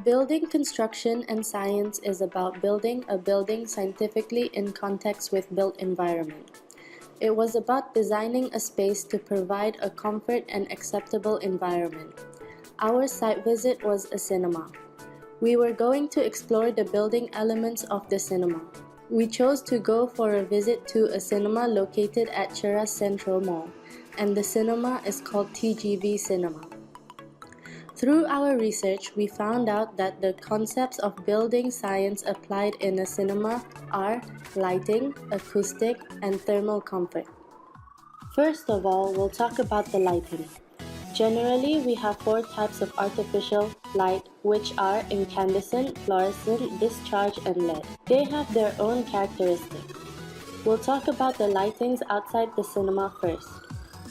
Building construction and science is about building a building scientifically in context with built environment. It was about designing a space to provide a comfort and acceptable environment. Our site visit was a cinema. We were going to explore the building elements of the cinema. We chose to go for a visit to a cinema located at Cheras Central Mall, and the cinema is called TGV Cinema. Through our research, we found out that the concepts of building science applied in a cinema are lighting, acoustic, and thermal comfort. First of all, we'll talk about the lighting. Generally, we have 4 types of artificial light, which are incandescent, fluorescent, discharge, and LED. They have their own characteristics. We'll talk about the lightings outside the cinema first.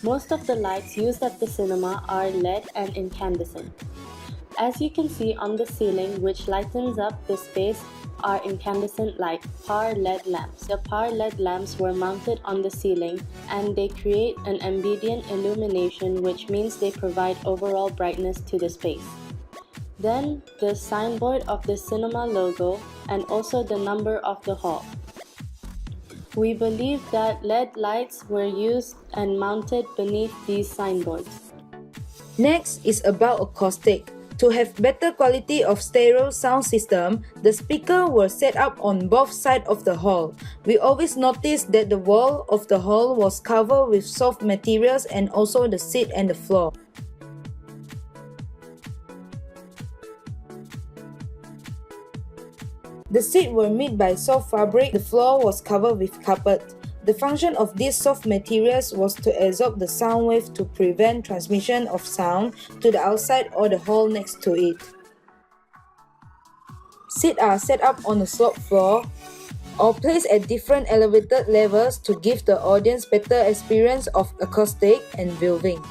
Most of the lights used at the cinema are LED and incandescent. As you can see on the ceiling, which lightens up the space, are incandescent light, PAR LED lamps. The PAR LED lamps were mounted on the ceiling and they create an ambient illumination, which means they provide overall brightness to the space. Then, the signboard of the cinema logo and also the number of the hall. We believe that LED lights were used and mounted beneath these signboards. Next is about acoustic. To have better quality of stereo sound system, the speaker were set up on both sides of the hall. We always noticed that the wall of the hall was covered with soft materials and also the seat and the floor. The seats were made by soft fabric, the floor was covered with carpet. The function of these soft materials was to absorb the sound wave to prevent transmission of sound to the outside or the hall next to it. Seats are set up on a sloped floor or placed at different elevated levels to give the audience better experience of acoustic and viewing.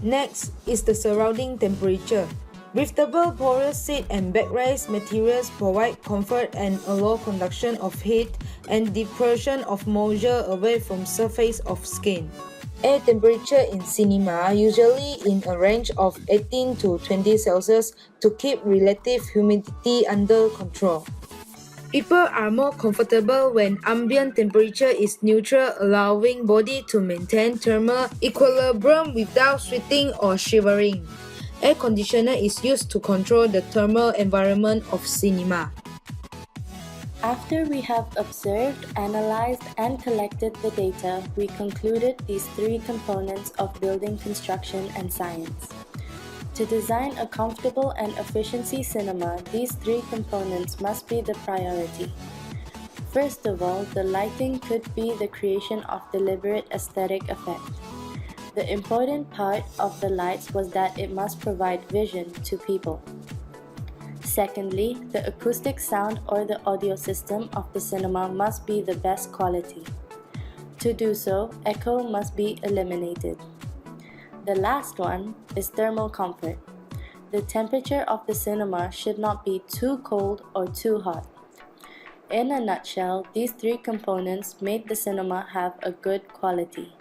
Next is the surrounding temperature. Breathable porous seat and backrest materials provide comfort and allow conduction of heat and diffusion of moisture away from surface of skin. Air temperature in cinema usually in a range of 18 to 20 Celsius to keep relative humidity under control. People are more comfortable when ambient temperature is neutral, allowing body to maintain thermal equilibrium without sweating or shivering. Air conditioner is used to control the thermal environment of cinema. After we have observed, analyzed, and collected the data, we concluded these 3 components of building construction and science. To design a comfortable and efficiency cinema, these 3 components must be the priority. First of all, the lighting could be the creation of deliberate aesthetic effect. The important part of the lights was that it must provide vision to people. Secondly, the acoustic sound or the audio system of the cinema must be the best quality. To do so, echo must be eliminated. The last one is thermal comfort. The temperature of the cinema should not be too cold or too hot. In a nutshell, these 3 components made the cinema have a good quality.